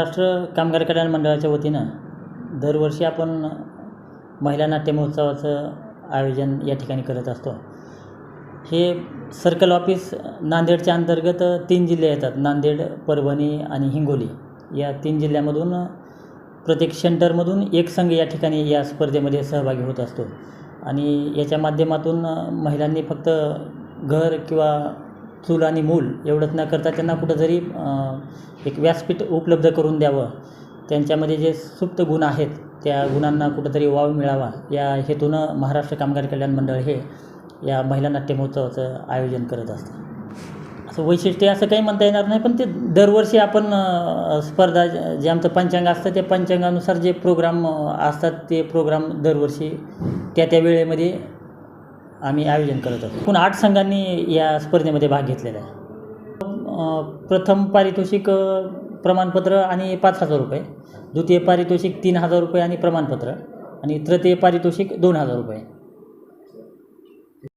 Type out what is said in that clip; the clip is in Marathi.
महाराष्ट्र कामगार कल्याण मंडळाच्या वतीनं दरवर्षी आपण महिला नाट्य महोत्सवाचं आयोजन या ठिकाणी करत असतो. हे सर्कल ऑफिस नांदेडच्या अंतर्गत 3 जिल्हे येतात. नांदेड, परभणी आणि हिंगोली या 3 जिल्ह्यामधून प्रत्येक सेंटरमधून एक संघ या ठिकाणी या स्पर्धेमध्ये सहभागी होत असतो. आणि याच्या माध्यमातून महिलांनी फक्त घर किंवा चूल आणि मूल एवढंच न करता त्यांना कुठंतरी एक व्यासपीठ उपलब्ध करून द्यावं. त्यांच्यामध्ये जे सुप्त गुण आहेत त्या गुणांना कुठंतरी वाव मिळावा या हेतूनं महाराष्ट्र कामगार कल्याण मंडळ हे या महिला नाट्य महोत्सवाचं आयोजन करत असतं. असं वैशिष्ट्य असं काही म्हणता येणार नाही, पण ते दरवर्षी आपण स्पर्धा जे आमचं पंचांग असतं त्या पंचांगानुसार जे प्रोग्राम असतात ते प्रोग्राम दरवर्षी त्या वेळेमध्ये आम्ही आयोजन करत असतो. एकूण 8 संघांनी या स्पर्धेमध्ये भाग घेतलेला आहे. प्रथम पारितोषिक प्रमाणपत्र आणि 5,000 रुपये, द्वितीय पारितोषिक 3,000 रुपये आणि प्रमाणपत्र, आणि तृतीय पारितोषिक 2,000 रुपये.